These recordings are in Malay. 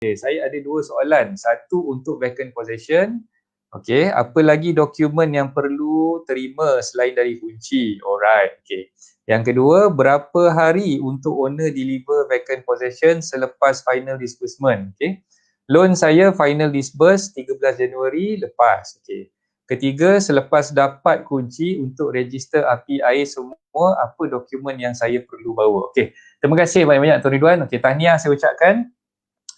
Okay, saya ada dua soalan. Satu untuk vacant possession. Okay, apa lagi dokumen yang perlu terima selain dari kunci? Alright, okay. Yang kedua, berapa hari untuk owner deliver vacant possession selepas final disbursement? Okay. Loan saya final disburse 13 Januari lepas. Okay. Ketiga, selepas dapat kunci untuk register api air semua, apa dokumen yang saya perlu bawa? Okay. Terima kasih banyak-banyak Tuan Ridwan. Okay, tahniah saya ucapkan.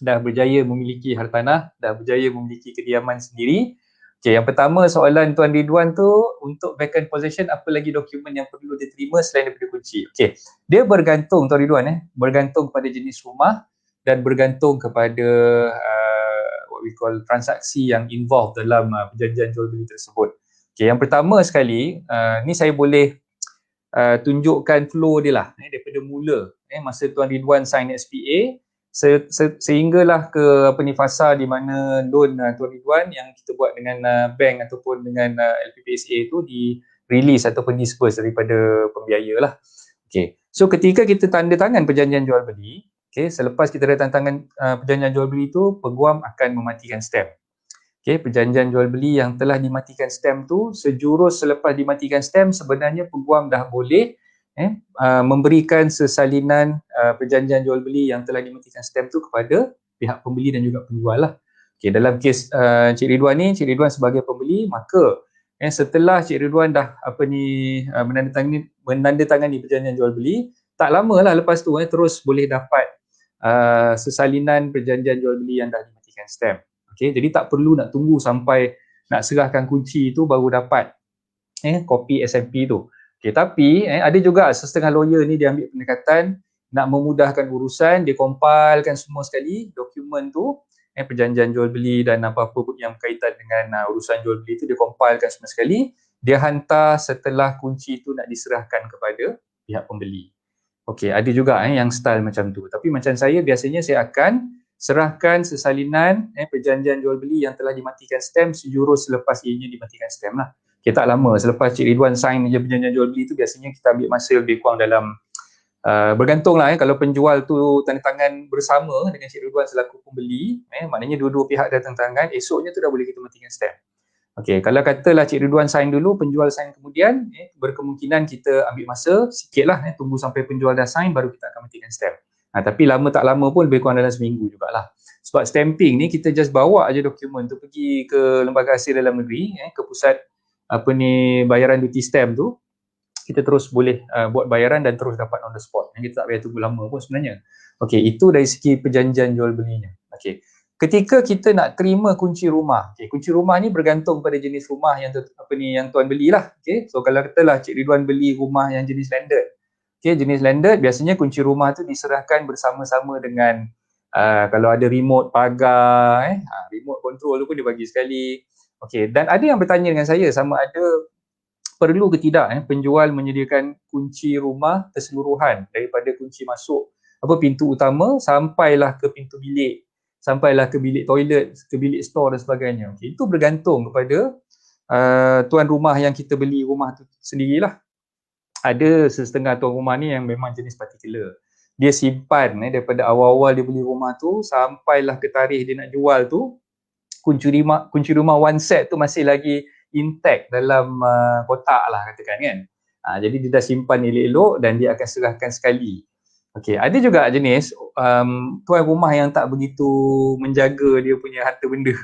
Dah berjaya memiliki hartanah, dah berjaya memiliki kediaman sendiri. Okay, yang pertama soalan Tuan Ridwan tu, untuk vacant possession apa lagi dokumen yang perlu diterima selain daripada kunci? Okay, dia bergantung Tuan Ridwan, bergantung pada jenis rumah dan bergantung kepada what we call transaksi yang involved dalam perjanjian jual beli tersebut. Okay, yang pertama sekali, ni saya boleh tunjukkan flow dia lah daripada mula masa Tuan Ridwan sign SPA sehinggalah ke fasa di mana loan Tuan Ridwan yang kita buat dengan bank ataupun dengan LPPSA tu di release ataupun disperse daripada pembiaya lah. Okay. So ketika kita tanda tangan perjanjian jual beli, okay, selepas kita tanda tangan perjanjian jual beli tu, peguam akan mematikan stamp. Okay, perjanjian jual beli yang telah dimatikan stamp tu, sejurus selepas dimatikan stamp sebenarnya peguam dah boleh memberikan sesalinan perjanjian jual beli yang telah dimatikan stamp tu kepada pihak pembeli dan juga penjual lah. Okay, dalam kes Cik Ridwan ni, Cik Ridwan sebagai pembeli, maka setelah Cik Ridwan dah menandatangani perjanjian jual beli, tak lama lah lepas tu terus boleh dapat sesalinan perjanjian jual beli yang dah dimatikan stamp. Okay, jadi tak perlu nak tunggu sampai nak serahkan kunci tu baru dapat kopi SMP tu. Okay, tapi ada juga setengah lawyer ni dia ambil pendekatan nak memudahkan urusan, dia compilekan semua sekali dokumen tu, perjanjian jual beli dan apa-apa yang berkaitan dengan urusan jual beli tu, dia compilekan semua sekali, dia hantar setelah kunci tu nak diserahkan kepada pihak pembeli. Okey, ada juga yang style macam tu. Tapi macam saya, biasanya saya akan serahkan sesalinan perjanjian jual beli yang telah dimatikan stamp sejurus selepas ianya dimatikan stamp lah. Okay, tak lama selepas Cik Ridwan sign je perjanjian jual beli tu, biasanya kita ambil masa lebih kurang dalam bergantung lah kalau penjual tu tanda tangan bersama dengan Cik Ridwan selaku pembeli, maknanya dua-dua pihak dah tanda tangan, esoknya tu dah boleh kita matikan stamp. Okey, kalau katalah Cik Ridwan sign dulu, penjual sign kemudian, berkemungkinan kita ambil masa sikit lah, tunggu sampai penjual dah sign baru kita akan matikan stamp. Tapi lama tak lama pun lebih kurang dalam seminggu jugalah. Sebab stamping ni kita just bawa aja dokumen tu pergi ke Lembaga Hasil Dalam Negeri, ke pusat bayaran duty stamp tu, kita terus boleh buat bayaran dan terus dapat on the spot. Kita tak payah tunggu lama pun sebenarnya. Okey, itu dari segi perjanjian jual belinya. Okey. Ketika kita nak terima kunci rumah, kunci rumah ni bergantung pada jenis rumah yang tuan belilah. So kalau katalah Cik Ridwan beli rumah yang jenis landed. Jenis landed biasanya kunci rumah tu diserahkan bersama-sama dengan kalau ada remote pagar, remote control tu pun dia bagi sekali. Dan ada yang bertanya dengan saya sama ada perlu ke tidak penjual menyediakan kunci rumah keseluruhan daripada kunci masuk pintu utama sampailah ke pintu bilik, sampailah ke bilik toilet, ke bilik store dan sebagainya. Itu bergantung kepada tuan rumah yang kita beli rumah tu sendirilah. Ada setengah tuan rumah ni yang memang jenis particular. Dia simpan daripada awal-awal dia beli rumah tu sampailah ke tarikh dia nak jual tu, kunci rumah one set tu masih lagi intact dalam kotak lah katakan kan. Jadi dia dah simpan elok-elok dan dia akan serahkan sekali. Ada juga jenis tuan rumah yang tak begitu menjaga dia punya harta benda.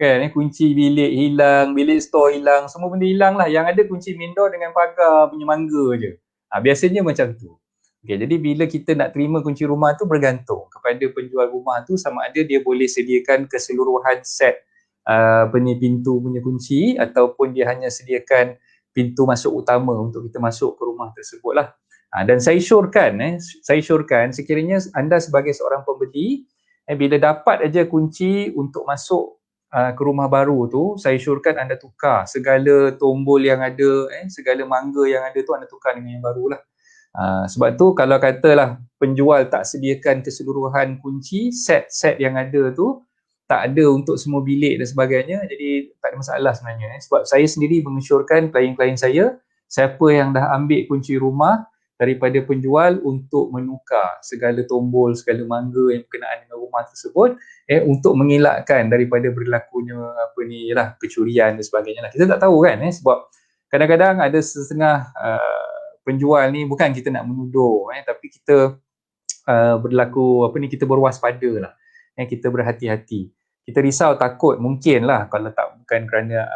Kan, kunci bilik hilang, bilik store hilang, semua benda hilang lah. Yang ada kunci main door dengan pagar punya mangga je. Biasanya macam tu. Jadi bila kita nak terima kunci rumah tu bergantung kepada penjual rumah tu sama ada dia boleh sediakan keseluruhan set pintu punya kunci ataupun dia hanya sediakan pintu masuk utama untuk kita masuk ke rumah tersebut lah. Dan saya syorkan sekiranya anda sebagai seorang pembeli bila dapat aja kunci untuk masuk ke rumah baru tu, saya syorkan anda tukar segala tombol yang ada, segala mangga yang ada tu anda tukar dengan yang baru lah. Sebab tu kalau katalah penjual tak sediakan keseluruhan kunci, set-set yang ada tu tak ada untuk semua bilik dan sebagainya, jadi tak ada masalah sebenarnya. Sebab saya sendiri mengesyorkan klien-klien saya, siapa yang dah ambil kunci rumah daripada penjual untuk menukar segala tombol, segala mangga yang berkenaan dengan rumah tersebut untuk mengelakkan daripada berlakunya kecurian dan sebagainya lah. Kita tak tahu kan sebab kadang-kadang ada setengah penjual ni, bukan kita nak menuduh tapi kita kita berwaspada lah, kita berhati-hati. Kita risau takut mungkinlah kalau tak bukan kerana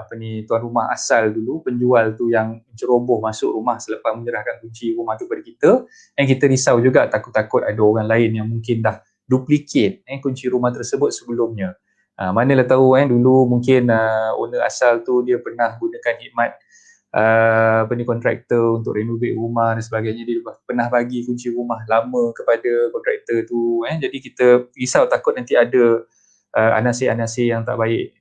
tuan rumah asal dulu, penjual tu yang ceroboh masuk rumah selepas menyerahkan kunci rumah tu kepada kita, kita risau juga takut-takut ada orang lain yang mungkin dah duplicate kunci rumah tersebut sebelumnya. Manalah tahu dulu mungkin owner asal tu dia pernah gunakan khidmat kontraktor untuk renovate rumah dan sebagainya, dia pernah bagi kunci rumah lama kepada kontraktor tu, jadi kita risau takut nanti ada anasir-anasir yang tak baik,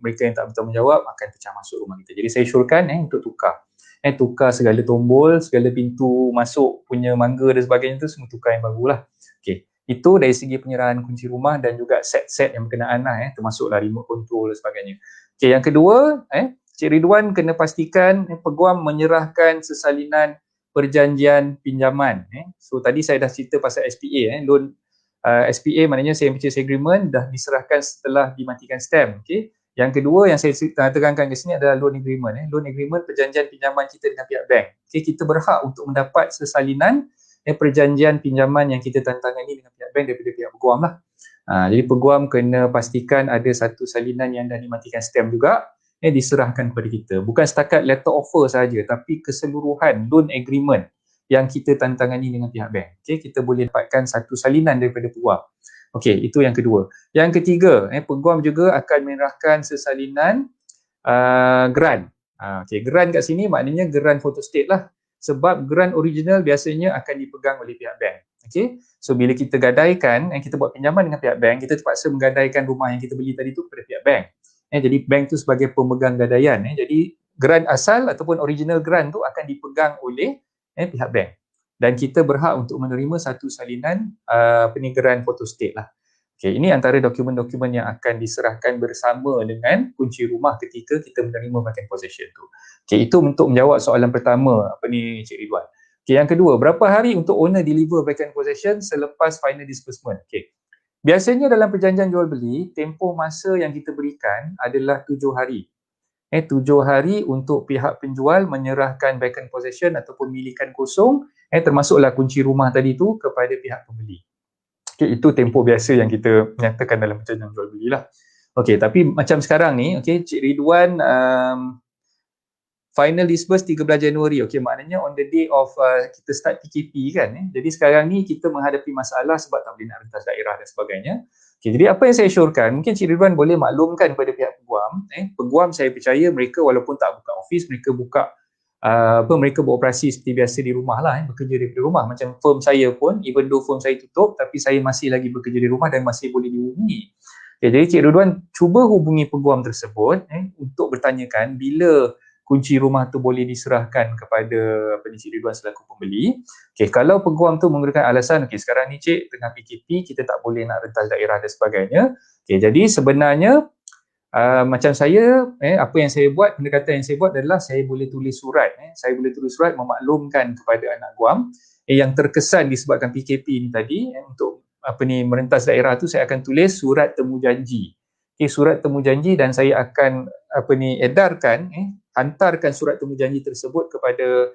mereka yang tak bertanggungjawab akan pecah masuk rumah kita. Jadi saya syorkan untuk tukar segala tombol, segala pintu masuk punya mangga dan sebagainya tu semua tukar yang barulah. Okey, itu dari segi penyerahan kunci rumah dan juga set-set yang berkenaan lah, termasuklah remote control dan sebagainya. Okey, yang kedua, Cik Ridwan kena pastikan peguam menyerahkan sesalinan perjanjian pinjaman. So tadi saya dah cerita pasal SPA, loan SPA maknanya Sale Purchase Agreement dah diserahkan setelah dimatikan stamp. Okay. Yang kedua yang saya tekankan ke sini adalah loan agreement. Loan agreement perjanjian pinjaman kita dengan pihak bank. Okay, kita berhak untuk mendapat sesalinan perjanjian pinjaman yang kita tantangani dengan pihak bank daripada pihak peguam lah. Jadi peguam kena pastikan ada satu salinan yang dah dimatikan stamp juga diserahkan kepada kita. Bukan setakat letter offer saja, tapi keseluruhan loan agreement yang kita tantangani dengan pihak bank. Okay, kita boleh dapatkan satu salinan daripada peguam. Okey, itu yang kedua. Yang ketiga, peguam juga akan menyerahkan sesalinan grant. Okey, grant kat sini maknanya grant photostat lah. Sebab grant original biasanya akan dipegang oleh pihak bank. Okey, so bila kita gadaikan, kita buat pinjaman dengan pihak bank, kita terpaksa menggadaikan rumah yang kita beli tadi tu kepada pihak bank. Jadi bank tu sebagai pemegang gadaian. Jadi grant asal ataupun original grant tu akan dipegang oleh pihak bank, dan kita berhak untuk menerima satu salinan grant photostat lah. Okay, ini antara dokumen-dokumen yang akan diserahkan bersama dengan kunci rumah ketika kita menerima vacant possession tu. Okay, itu untuk menjawab soalan pertama Cik Ridwan. Okay, yang kedua, berapa hari untuk owner deliver vacant possession selepas final disbursement? Okay. Biasanya dalam perjanjian jual beli, tempoh masa yang kita berikan adalah 7 hari. 7 hari untuk pihak penjual menyerahkan vacant possession ataupun milikan kosong, termasuklah kunci rumah tadi tu kepada pihak pembeli. Okay, itu tempoh biasa yang kita nyatakan dalam perjanjian jual beli lah. Okay, tapi macam sekarang ni, Cik Ridwan final disburse 13 Januari. Okay, maknanya on the day of kita start PKP kan. Jadi sekarang ni kita menghadapi masalah sebab tak boleh nak rentas daerah dan sebagainya. Okay, jadi apa yang saya syorkan, mungkin Cik Ridwan boleh maklumkan kepada pihak peguam. Peguam saya percaya mereka walaupun tak buka office, mereka buka mereka beroperasi seperti biasa di rumah lah, bekerja daripada rumah. Macam firm saya pun, even though firm saya tutup, tapi saya masih lagi bekerja di rumah dan masih boleh dihubungi. Okay, jadi Cik Ridwan cuba hubungi peguam tersebut untuk bertanyakan bila kunci rumah tu boleh diserahkan kepada Cik Ridwan selaku pembeli. Okay, kalau peguam tu menggunakan alasan, okay, sekarang ni Cik tengah PKP, kita tak boleh nak rentas daerah dan sebagainya. Okay, jadi sebenarnya macam saya, apa yang saya buat, pendekatan yang saya buat adalah saya boleh tulis surat. Saya boleh tulis surat memaklumkan kepada anak guam yang terkesan disebabkan PKP ni tadi, untuk merentas daerah tu saya akan tulis surat temu janji. Okay, surat temu janji, dan saya akan edarkan, hantarkan surat temu janji tersebut kepada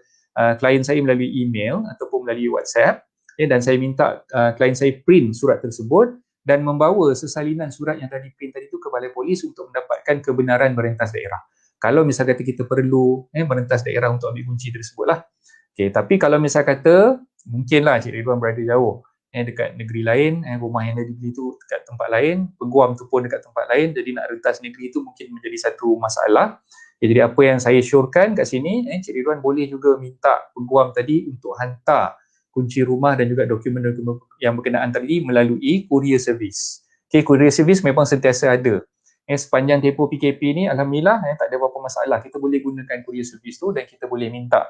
klien saya melalui email ataupun melalui WhatsApp, dan saya minta klien saya print surat tersebut dan membawa sesalinan surat yang tadi print tadi tu ke balai polis untuk mendapatkan kebenaran merentas daerah. Kalau misal kata kita perlu merentas daerah untuk ambil kunci tersebutlah. Okay, tapi kalau misal kata mungkinlah Cik Ridwan berada jauh, dekat negeri lain, rumah yang dia dibeli tu dekat tempat lain, peguam tu pun dekat tempat lain, jadi nak rentas negeri tu mungkin menjadi satu masalah. Jadi apa yang saya syorkan kat sini, Cik Ridwan boleh juga minta peguam tadi untuk hantar kunci rumah dan juga dokumen-dokumen yang berkenaan tadi melalui courier service. Okay, courier service memang sentiasa ada. Sepanjang tempoh PKP ni, alhamdulillah tak ada apa-apa masalah. Kita boleh gunakan courier service tu dan kita boleh minta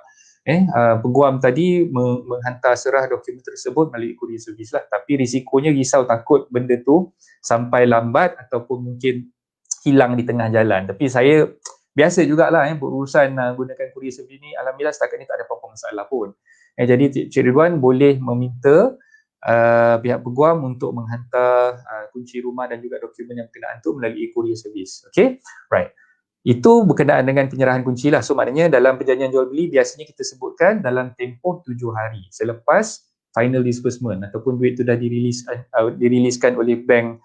peguam tadi menghantar serah dokumen tersebut melalui courier service lah. Tapi risikonya risau takut benda tu sampai lambat ataupun mungkin hilang di tengah jalan. Tapi saya biasa jugalah berurusan gunakan courier service ni, alhamdulillah setakat ni tak ada apa-apa masalah pun. Jadi Cik Ridwan boleh meminta pihak peguam untuk menghantar kunci rumah dan juga dokumen yang berkenaan tu melalui courier service. Okay, right. Itu berkenaan dengan penyerahan kunci lah. So maknanya dalam perjanjian jual beli biasanya kita sebutkan dalam tempoh 7 hari selepas final disbursement ataupun duit tu dah diriliskan oleh bank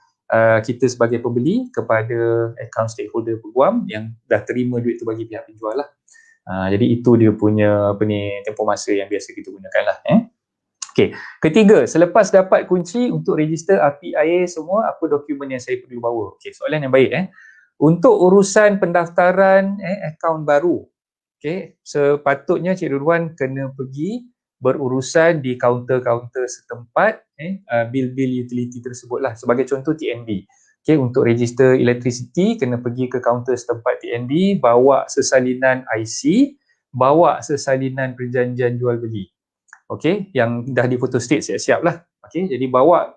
kita sebagai pembeli kepada account stakeholder peguam yang dah terima duit tu bagi pihak penjual lah. Jadi itu dia punya tempoh masa yang biasa kita gunakan lah. Okay. Ketiga, selepas dapat kunci untuk register api air semua, apa dokumen yang saya perlu bawa? Okay, soalan yang baik. Untuk urusan pendaftaran akaun baru, okay, sepatutnya Cik Ridwan kena pergi berurusan di kaunter-kaunter setempat bil-bil utility tersebut lah. Sebagai contoh TNB. Okay, untuk register electricity kena pergi ke kaunter setempat TNB, bawa sesalinan IC, bawa sesalinan perjanjian jual beli. Okay, yang dah di photostate siap-siap lah. Okay, jadi bawa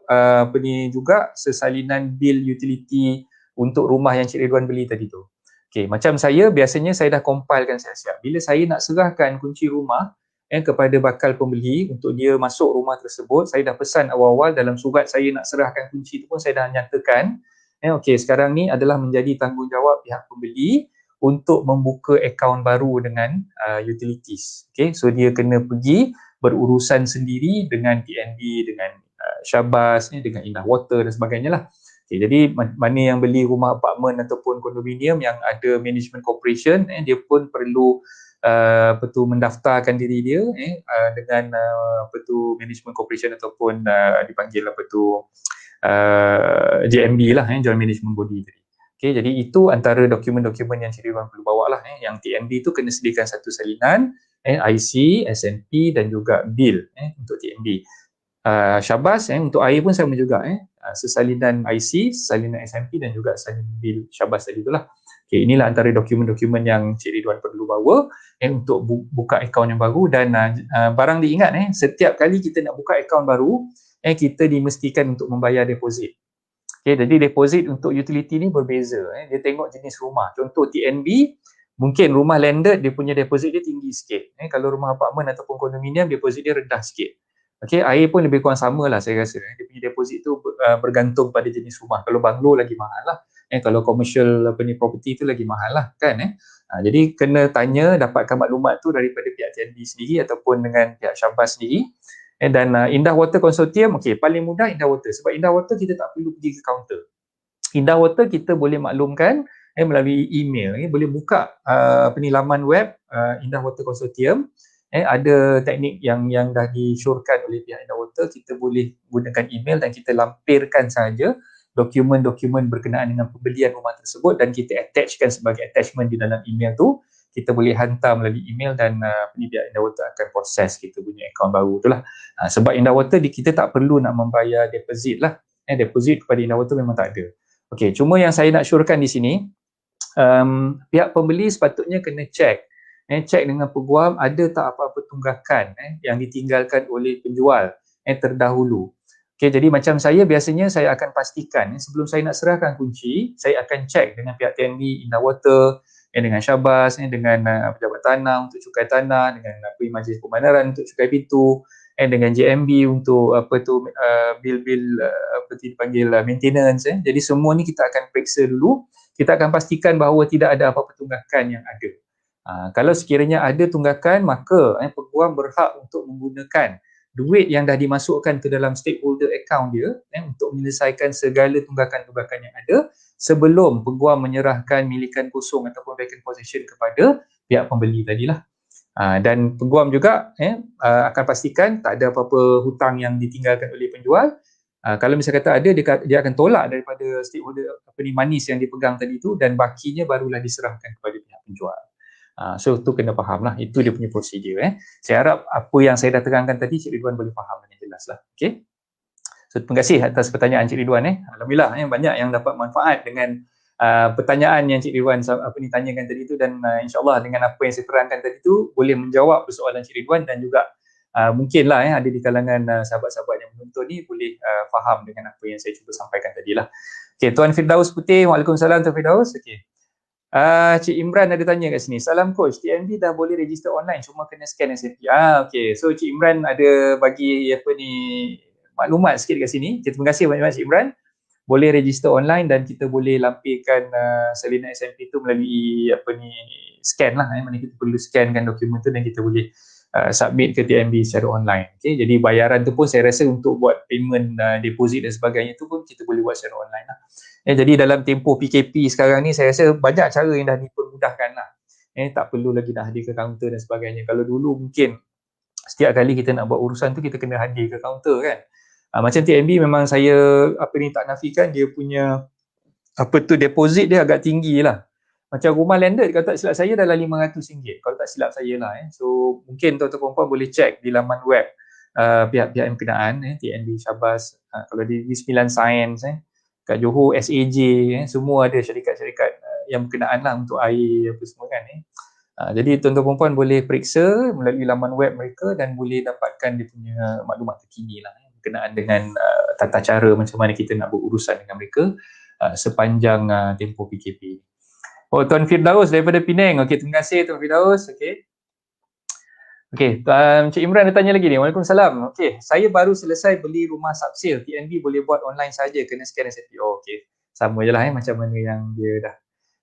juga sesalinan bil utility untuk rumah yang Cik Ridwan beli tadi tu. Okay, macam saya biasanya saya dah compilekan siap-siap. Bila saya nak serahkan kunci rumah kepada bakal pembeli untuk dia masuk rumah tersebut, saya dah pesan awal-awal dalam surat saya nak serahkan kunci tu pun saya dah nyatakan okay, sekarang ni adalah menjadi tanggungjawab pihak pembeli untuk membuka akaun baru dengan utilities. Okay, so dia kena pergi berurusan sendiri dengan TNB, dengan Syabas, dengan Indah Water dan sebagainya lah. Okay, jadi mana yang beli rumah apartmen ataupun kondominium yang ada management corporation, dia pun perlu mendaftarkan diri dia dengan management corporation ataupun dipanggil JMB lah, Joint Management Body tadi. Okay, jadi itu antara dokumen-dokumen yang Cik Ridwan perlu bawa lah. Yang TNB tu kena sediakan satu salinan, IC, SNP dan juga bil untuk TNB. Syabas untuk air pun sama juga, sesalinan IC, sesalinan SMP dan juga salinan bil Syabas tadi itulah. Okay, inilah antara dokumen-dokumen yang Cik Ridwan perlu bawa untuk buka akaun yang baru. Dan barang diingat, setiap kali kita nak buka akaun baru, kita dimestikan untuk membayar deposit. Okay, jadi deposit untuk utility ni berbeza. Dia tengok jenis rumah. Contoh TNB, mungkin rumah landed dia punya deposit dia tinggi sikit. Kalau rumah apartmen ataupun kondominium, deposit dia rendah sikit. Okay, air pun lebih kurang sama lah saya rasa. Dia punya deposit tu bergantung pada jenis rumah. Kalau banglo lagi mahal lah. Kalau commercial property tu lagi mahal lah kan. Jadi kena tanya, dapatkan maklumat tu daripada pihak TNB sendiri ataupun dengan pihak Syabas sendiri. Dan Indah Water Consortium, okay, paling mudah Indah Water. Sebab Indah Water kita tak perlu pergi ke kaunter. Indah Water kita boleh maklumkan melalui email. Boleh buka laman web Indah Water Consortium. Ada teknik yang dah disyorkan oleh pihak Indah Water. Kita boleh gunakan email dan kita lampirkan saja dokumen-dokumen berkenaan dengan pembelian rumah tersebut dan kita attachkan sebagai attachment di dalam email tu. Kita boleh hantar melalui email dan pihak Indah Water akan proses kita punya akaun baru tu lah. Sebab Indah Water kita tak perlu nak membayar deposit lah. Deposit kepada Indah Water memang tak ada. Okey, cuma yang saya nak syorkan di sini, pihak pembeli sepatutnya kena cek dengan peguam ada tak apa-apa tunggakan yang ditinggalkan oleh penjual terdahulu. Okey, jadi macam saya biasanya saya akan pastikan sebelum saya nak serahkan kunci, saya akan cek dengan pihak TNB, Indah Water, dengan Syabas, dengan pejabat tanah untuk cukai tanah, dengan Majlis Pembandaran untuk cukai pintu, dengan JMB untuk bil-bil dipanggil maintenance. Jadi semua ni kita akan periksa dulu. Kita akan pastikan bahawa tidak ada apa-apa tunggakan yang ada. Kalau sekiranya ada tunggakan, maka peguam berhak untuk menggunakan duit yang dah dimasukkan ke dalam stakeholder account dia untuk menyelesaikan segala tunggakan-tunggakan yang ada sebelum peguam menyerahkan milikan kosong ataupun vacant possession kepada pihak pembeli tadilah. Dan peguam juga akan pastikan tak ada apa-apa hutang yang ditinggalkan oleh penjual. Kalau misalnya kata ada, dia akan tolak daripada stakeholder manis yang dipegang tadi tu dan bakinya barulah diserahkan kepada pihak penjual. So tu kena faham lah, itu dia punya prosedur. Saya harap apa yang saya dah terangkan tadi Cik Ridwan boleh faham dengan jelas lah. Okay. So terima kasih atas pertanyaan Cik Ridwan. Alhamdulillah banyak yang dapat manfaat dengan pertanyaan yang Cik Ridwan tanyakan tadi tu, dan insyaAllah dengan apa yang saya terangkan tadi tu boleh menjawab persoalan Cik Ridwan dan juga mungkinlah ada di kalangan sahabat-sahabat yang menonton ni boleh faham dengan apa yang saya cuba sampaikan tadi lah. Okay, Tuan Firdaus Putih, Waalaikumsalam Tuan Firdaus. Okay. Cik Imran ada tanya kat sini. Salam coach, TNB dah boleh register online cuma kena scan SMP. Okey. So Cik Imran ada bagi apa ni maklumat sikit kat sini. Terima kasih banyak-banyak Cik Imran. Boleh register online dan kita boleh lampirkan salinan SMP tu melalui apa ni scan lah. Mana kita perlu scankan dokumen tu dan kita boleh submit ke TNB secara online. Okay, jadi bayaran tu pun saya rasa untuk buat payment deposit dan sebagainya tu pun kita boleh buat secara online lah. Jadi dalam tempoh PKP sekarang ni saya rasa banyak cara yang dah dipermudahkan lah. Tak perlu lagi nak hadir ke kaunter dan sebagainya. Kalau dulu mungkin setiap kali kita nak buat urusan tu kita kena hadir ke kaunter kan. Macam TNB memang saya apa ni tak nafikan dia punya apa tu deposit dia agak tinggi lah. Macam rumah landed kalau tak silap saya dalam RM500 kalau tak silap saya lah. So mungkin tuan-tuan perempuan boleh check di laman web pihak-pihak yang berkenaan TNB Syabas, kalau di 9 Sains kat Johor SAJ semua ada syarikat-syarikat yang berkenaan lah untuk air apa semua kan jadi tuan-tuan perempuan boleh periksa melalui laman web mereka dan boleh dapatkan dia punya maklumat terkini lah berkenaan dengan tata cara macam mana kita nak berurusan dengan mereka sepanjang tempoh PKP. Tuan Firdaus daripada Penang. Okey, terima kasih Tuan Firdaus. Okey. Okey, Cik Imran ada tanya lagi ni. Waalaikumsalam. Okey, saya baru selesai beli rumah subsale. TNB boleh buat online saja, kena scan SPP. Okey. Sama je lah macam mana yang dia dah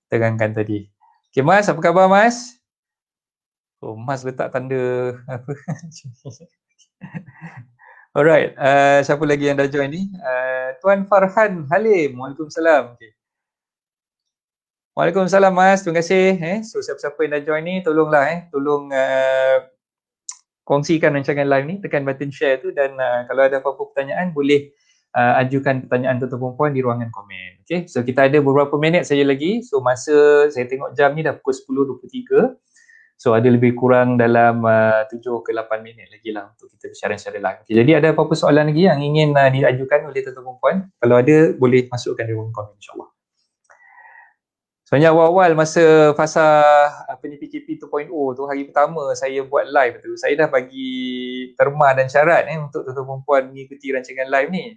terangkan tadi. Okey Mas, apa khabar Mas? Mas letak tanda apa? Alright, siapa lagi yang dah join ni? Tuan Farhan Halim. Waalaikumsalam. Okey. Waalaikumsalam Mas, terima kasih. So siapa-siapa yang dah join ni, tolonglah tolong kongsikan rancangan live ni, tekan button share tu dan kalau ada apa-apa pertanyaan boleh ajukan pertanyaan tuan-tuan perempuan di ruangan komen. Okay, so kita ada beberapa minit saja lagi. So masa saya tengok jam ni dah pukul 10.23. So ada lebih kurang dalam 7 ke 8 minit lagi lah untuk kita bersiaran secara live. Okay, jadi ada apa-apa soalan lagi yang ingin diajukan oleh tuan-tuan perempuan? Kalau ada boleh masukkan di ruangan komen insyaAllah. Sebenarnya awal-awal masa fasa apa ni PKP 2.0 tu hari pertama saya buat live tu, saya dah bagi terma dan syarat untuk tuan-tuan perempuan mengikuti rancangan live ni.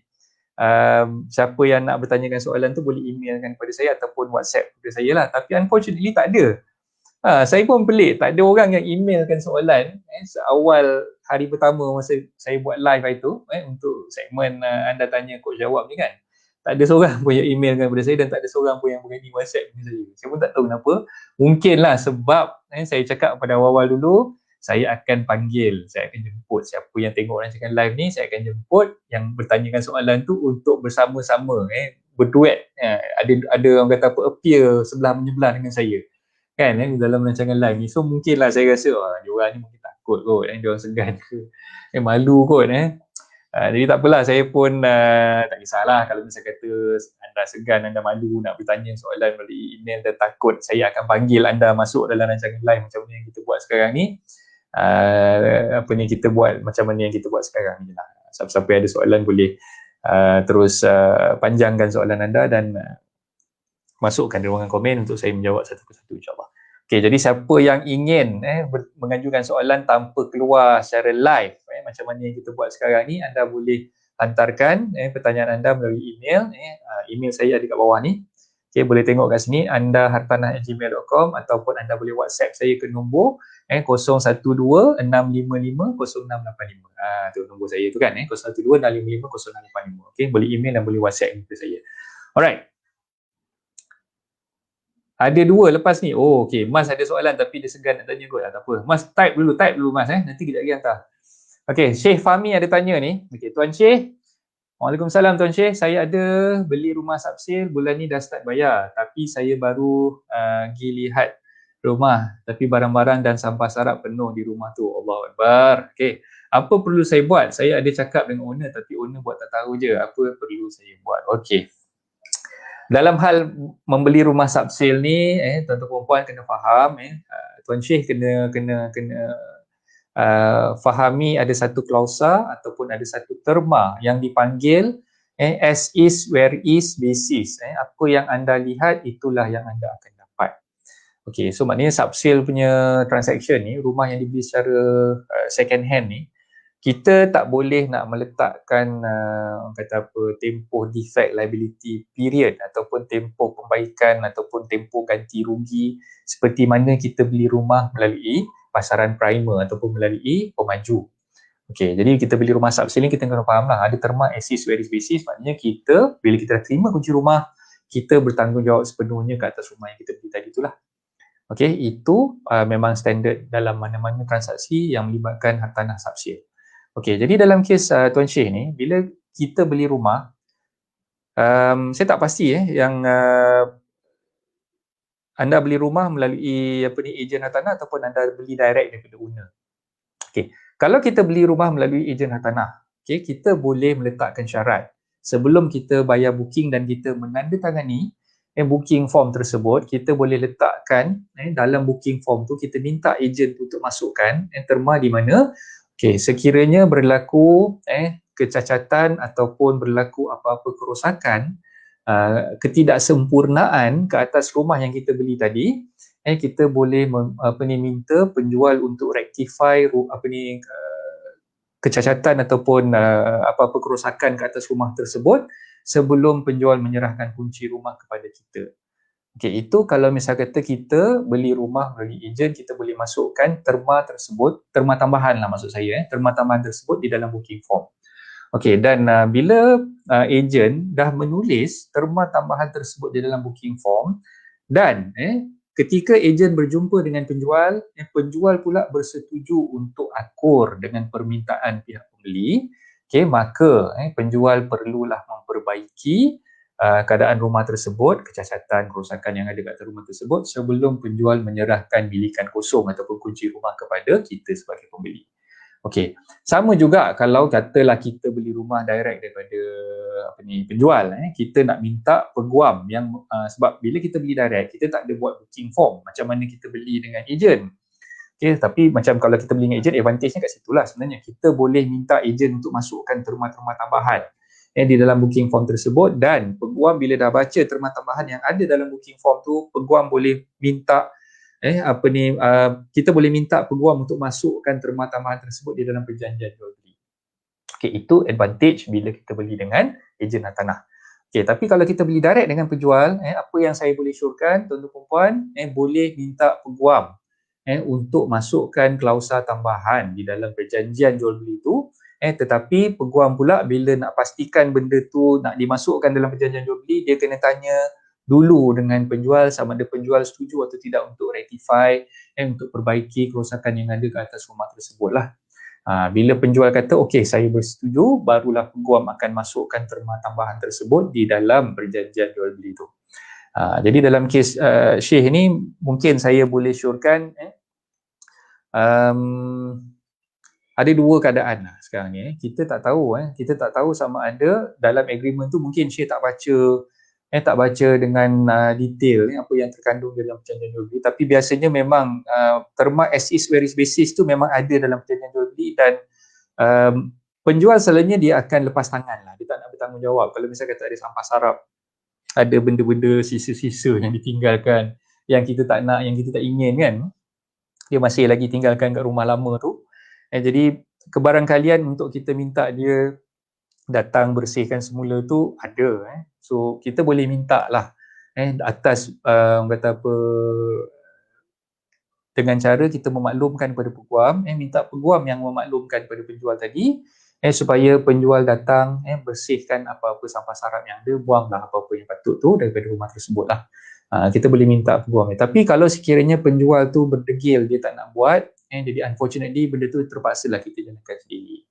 Siapa yang nak bertanyakan soalan tu boleh emailkan kepada saya ataupun WhatsApp kepada saya lah. Tapi unfortunately tak ada. Saya pun pelik, tak ada orang yang emailkan soalan seawal hari pertama masa saya buat live itu untuk segmen anda tanya Coach jawab ni kan. Tak ada seorang pun yang emailkan kepada saya dan tak ada seorang pun yang berani WhatsApp kepada saya. Saya pun tak tahu kenapa. Mungkinlah sebab saya cakap pada awal-awal dulu, saya akan panggil, saya akan jemput siapa yang tengok rancangan live ni, saya akan jemput yang bertanyakan soalan tu untuk bersama-sama berduet. Ada orang kata apa, appear sebelah menyebelah dengan saya. Kan dalam rancangan live ni. So mungkinlah saya rasa dia orang ni mungkin takut kot, dia orang segan ke. Malu kot jadi tak apalah, saya pun tak kisahlah kalau misalnya kata anda segan, anda malu nak bertanya soalan melalui email dan takut, saya akan panggil anda masuk dalam rancangan live macam mana yang kita buat sekarang ni. Apa ni kita buat macam mana yang kita buat sekarang ni lah. Siapa-siapa yang ada soalan boleh terus panjangkan soalan anda dan masukkan di ruangan komen untuk saya menjawab satu persatu insyaAllah. Okay, jadi siapa yang ingin mengajukan soalan tanpa keluar secara live macam mana yang kita buat sekarang ni, anda boleh hantarkan pertanyaan anda melalui email. Email saya ada kat bawah ni. Okay, boleh tengok kat sini, anda@hartanah@gmail.com ataupun anda boleh WhatsApp saya ke nombor 012-655-0685. Tu nombor saya tu kan 012-655-0685. Okay, boleh email dan boleh WhatsApp kepada saya. Alright. Ada dua lepas ni. Okey. Mas ada soalan tapi dia segan nak tanya kot. Tak apa. Mas type dulu Mas Nanti kejap lagi hantar. Okey, Syekh Fahmi ada tanya ni. Okey, Tuan Syekh. Waalaikumsalam Tuan Syekh. Saya ada beli rumah subsale, bulan ni dah start bayar. Tapi saya baru pergi lihat rumah. Tapi barang-barang dan sampah sarap penuh di rumah tu. Allahu Akbar. Okey. Apa perlu saya buat? Saya ada cakap dengan owner tapi owner buat tak tahu je. Apa perlu saya buat? Okey. Dalam hal membeli rumah subsale ni tuan-tuan perempuan kena faham Tuan Syekh kena fahami ada satu klausa ataupun ada satu terma yang dipanggil as is where is basis. Apa yang anda lihat itulah yang anda akan dapat. Okey, so maknanya subsale punya transaction ni, rumah yang dibeli secara second hand ni, kita tak boleh nak meletakkan kata apa, tempoh defect liability period ataupun tempoh perbaikan ataupun tempoh ganti rugi seperti mana kita beli rumah melalui pasaran primer ataupun melalui pemaju. Okey, jadi kita beli rumah subselling, kita kena faham lah, ada terma as is where is basis, maknanya kita bila kita dah terima kunci rumah, kita bertanggungjawab sepenuhnya ke atas rumah yang kita beli tadi itulah. Okey, itu memang standard dalam mana-mana transaksi yang melibatkan hartanah subsale. Okey, jadi dalam kes Tuan Syekh ni, bila kita beli rumah, saya tak pasti yang anda beli rumah melalui ejen hartanah ataupun anda beli direct daripada owner. Okey, kalau kita beli rumah melalui ejen hartanah, okey, kita boleh meletakkan syarat sebelum kita bayar booking dan kita menandatangani booking form tersebut, kita boleh letakkan dalam booking form tu kita minta ejen untuk masukkan terma di mana sekiranya berlaku kecacatan ataupun berlaku apa-apa kerosakan, ketidaksempurnaan ke atas rumah yang kita beli tadi, kita boleh minta penjual untuk rectify kecacatan ataupun apa-apa kerosakan ke atas rumah tersebut sebelum penjual menyerahkan kunci rumah kepada kita. Okey, itu kalau misal kata kita beli rumah melalui ejen, kita boleh masukkan terma tersebut, terma tambahan lah maksud saya, terma tambahan tersebut di dalam booking form. Okey, dan bila ejen dah menulis terma tambahan tersebut di dalam booking form dan ketika ejen berjumpa dengan penjual, penjual pula bersetuju untuk akur dengan permintaan pihak pembeli, maka penjual perlulah memperbaiki keadaan rumah tersebut, kecacatan, kerosakan yang ada kat rumah tersebut sebelum penjual menyerahkan bilikan kosong ataupun kunci rumah kepada kita sebagai pembeli. Okey, sama juga kalau katalah kita beli rumah direct daripada penjual, kita nak minta peguam yang sebab bila kita beli direct, kita tak ada buat booking form macam mana kita beli dengan ejen. Okey, tapi macam kalau kita beli dengan ejen, advantage-nya kat situlah sebenarnya. Kita boleh minta ejen untuk masukkan terma-terma tambahan di dalam booking form tersebut, dan peguam bila dah baca terma tambahan yang ada dalam booking form tu, peguam boleh minta kita boleh minta peguam untuk masukkan terma tambahan tersebut di dalam perjanjian jual beli. Okey, itu advantage bila kita beli dengan ejen hartanah. Okey, tapi kalau kita beli direct dengan penjual, apa yang saya boleh syorkan tuan-tuan puan-puan, boleh minta peguam untuk masukkan klausa tambahan di dalam perjanjian jual beli itu, tetapi peguam pula bila nak pastikan benda tu nak dimasukkan dalam perjanjian jual beli, dia kena tanya dulu dengan penjual sama ada penjual setuju atau tidak untuk rectify untuk perbaiki kerosakan yang ada ke atas rumah tersebut lah. Bila penjual kata okey saya bersetuju, barulah peguam akan masukkan terma tambahan tersebut di dalam perjanjian jual beli itu. Jadi dalam kes Syekh ni mungkin saya boleh syorkan ada dua keadaan lah sekarang ni. Kita tak tahu sama ada dalam agreement tu mungkin Syekh tak baca dengan detail apa yang terkandung dalam perjanjian jual beli, tapi biasanya memang terma as is where is basis tu memang ada dalam perjanjian jual beli, dan penjual selalunya dia akan lepas tangan lah, dia tak nak bertanggungjawab kalau misalnya kata ada sampah sarap, ada benda-benda sisa-sisa yang ditinggalkan yang kita tak nak, yang kita tak ingin kan, dia masih lagi tinggalkan kat rumah lama tu. Jadi kebarangkalian untuk kita minta dia datang bersihkan semula tu ada. So kita boleh minta lah atas kata apa, dengan cara kita memaklumkan kepada peguam, minta peguam yang memaklumkan kepada penjual tadi supaya penjual datang bersihkan apa-apa sampah sarap yang ada, buanglah apa-apa yang patut tu daripada rumah tersebut lah. Kita boleh minta peguam. Tapi kalau sekiranya penjual tu berdegil, dia tak nak buat, jadi unfortunately benda tu terpaksalah kita jalankan sendiri.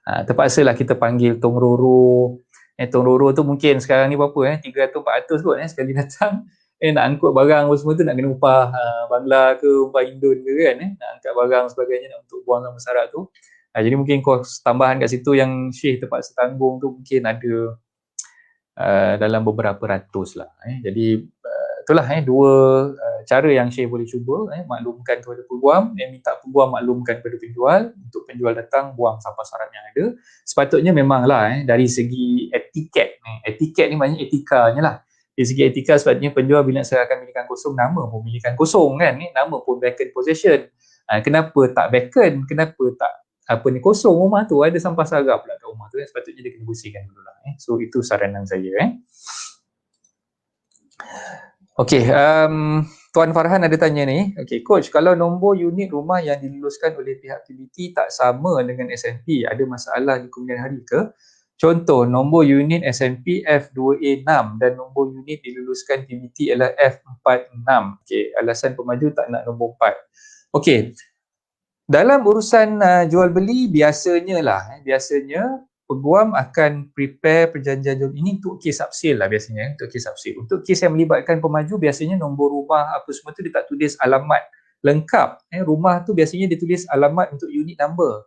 Terpaksalah kita panggil Tong Roro. Tong Roro tu mungkin sekarang ni berapa 300-400 kot sekali datang. Nak angkut barang semua tu nak kena upah Bangla ke, upah Indon ke kan, nak angkat barang sebagainya, nak untuk buang sampah sarap tu. Jadi mungkin kos tambahan kat situ yang Syekh terpaksa tanggung tu mungkin ada dalam beberapa ratus lah. Jadi itulah dua cara yang Syekh boleh cuba maklumkan kepada peguam, minta peguam maklumkan kepada penjual untuk penjual datang buang sampah sarap yang ada. Sepatutnya memanglah dari segi etiket ni maknanya etikanya lah. Dari segi etika sepatutnya penjual bila nak serahkan milikan kosong, nama pun milikan kosong kan, nama pun vacant possession. Kenapa tak vacant, kenapa tak kosong rumah tu, ada sampah sarap pula kat rumah tu, sepatutnya dia kena bersihkan dulu lah. So itu saranan saya. Okey, Tuan Farhan ada tanya ni. Okey, coach, kalau nombor unit rumah yang diluluskan oleh pihak PBT tak sama dengan SNP, ada masalah di kemudian hari ke? Contoh, nombor unit SNP F2A6 dan nombor unit diluluskan PBT ialah F46. Okey, alasan pemaju tak nak nombor 4. Okey, dalam urusan jual beli biasanya peguam akan prepare perjanjian jual ini untuk kes upsale lah biasanya, untuk kes upsale. Untuk kes yang melibatkan pemaju biasanya nombor rumah apa semua tu dia tak tulis alamat lengkap. Rumah tu biasanya dia tulis alamat untuk unit number.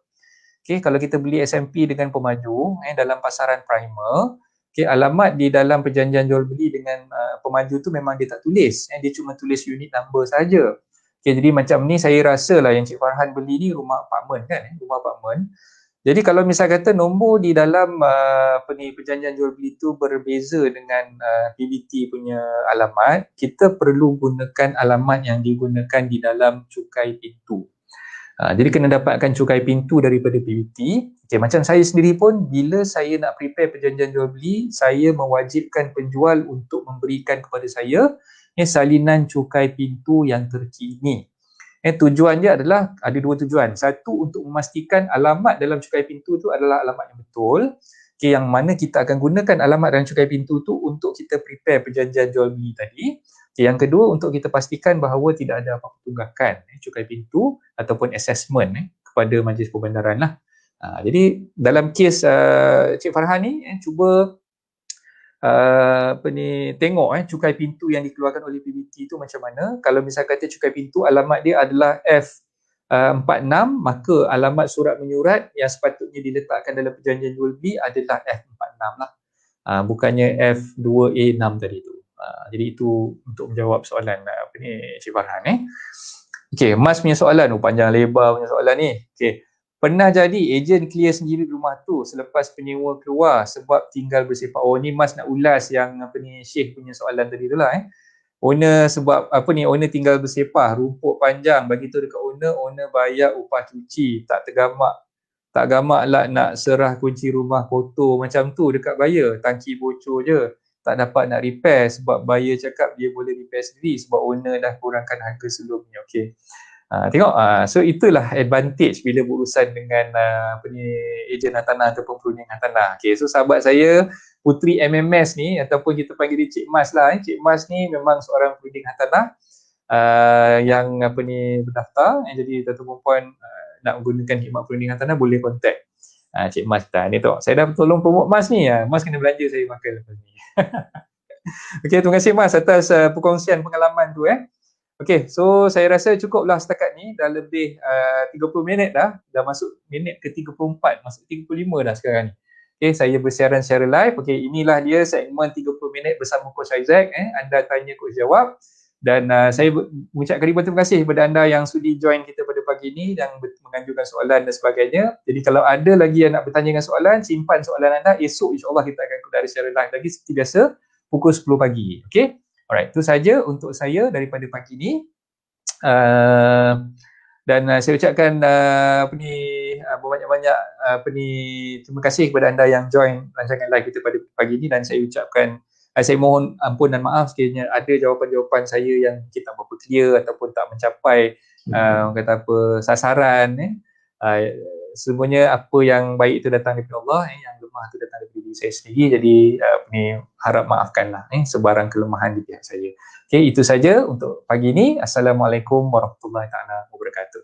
Okay, kalau kita beli SMP dengan pemaju dalam pasaran primer, okay, alamat di dalam perjanjian jual beli dengan pemaju tu memang dia tak tulis. Dia cuma tulis unit number saja. Okay, jadi macam ni saya rasa lah yang Cik Farhan beli ni rumah apartmen kan, rumah apartmen. Jadi kalau misal kata nombor di dalam perjanjian jual beli tu berbeza dengan PBT punya alamat, kita perlu gunakan alamat yang digunakan di dalam cukai pintu. Jadi kena dapatkan cukai pintu daripada PBT. Okay, macam saya sendiri pun bila saya nak prepare perjanjian jual beli, saya mewajibkan penjual untuk memberikan kepada saya salinan cukai pintu yang terkini. Tujuan dia adalah ada dua tujuan. Satu, untuk memastikan alamat dalam cukai pintu tu adalah alamat yang betul. Okay, yang mana kita akan gunakan alamat dalam cukai pintu tu untuk kita prepare perjanjian jual beli tadi. Okay, yang kedua, untuk kita pastikan bahawa tidak ada apa-apa tunggakan cukai pintu ataupun assessment kepada majlis perbandaran lah. Jadi dalam kes Cik Farhan ni cuba tengok cukai pintu yang dikeluarkan oleh PBT tu macam mana. Kalau misal kata cukai pintu alamat dia adalah F46, maka alamat surat menyurat yang sepatutnya diletakkan dalam perjanjian jual beli adalah F46 lah, bukannya F2A6 tadi tu. Jadi itu untuk menjawab soalan Cik Farhan. Okey, Mas punya soalan panjang lebar punya soalan ni. Okey, pernah jadi ejen clear sendiri rumah tu selepas penyewa keluar sebab tinggal bersepah. Oh, ni Mas nak ulas yang Syekh punya soalan tadi tu lah. Owner sebab owner tinggal bersepah, rumput panjang, bagi tu dekat owner bayar upah cuci, tak gamak lah nak serah kunci rumah kotor macam tu dekat buyer, tangki bocor je, tak dapat nak repair sebab buyer cakap dia boleh repair sendiri sebab owner dah kurangkan harga sebelumnya. Okey. Tengok, so itulah advantage bila berurusan dengan ejen hartanah ataupun perunding hartanah. Okay, so sahabat saya Putri MMS ni ataupun kita panggil dia Cik Mas lah. Cik Mas ni memang seorang perunding hartanah yang berdaftar. Jadi tuan-tuan puan nak menggunakan khidmat perunding hartanah boleh contact Cik Mas kita. Ni tengok, saya dah tolong promote Mas ni. Mas kena belanja saya makan lepas ni. Okay, terima kasih Mas atas perkongsian pengalaman tu. Okay, so saya rasa cukuplah setakat ni. Dah lebih 30 minit dah masuk minit ke 34, masuk 35 dah sekarang ni. Okay, saya bersiaran secara live. Okay, inilah dia segmen 30 minit bersama Coach Isaac. Anda tanya, Coach jawab. Dan saya mengucapkan ribuan terima kasih kepada anda yang sudi join kita pada pagi ini dan mengajukan soalan dan sebagainya. Jadi kalau ada lagi yang nak bertanya dengan soalan, simpan soalan anda. Esok insyaAllah kita akan kembali secara live lagi seperti biasa pukul 10 pagi. Okay. Alright, itu saja untuk saya daripada pagi ni. Dan saya ucapkan banyak-banyak terima kasih kepada anda yang join rancangan live kita pada pagi ni, dan saya ucapkan saya mohon ampun dan maaf sekiranya ada jawapan-jawapan saya yang kita tak berapa clear ataupun tak mencapai sasaran. Semuanya apa yang baik itu datang daripada Allah, yang lemah itu datang daripada diri saya sendiri. Jadi harap maafkanlah sebarang kelemahan di pihak saya. Okay, itu saja untuk pagi ini. Assalamualaikum warahmatullahi wabarakatuh.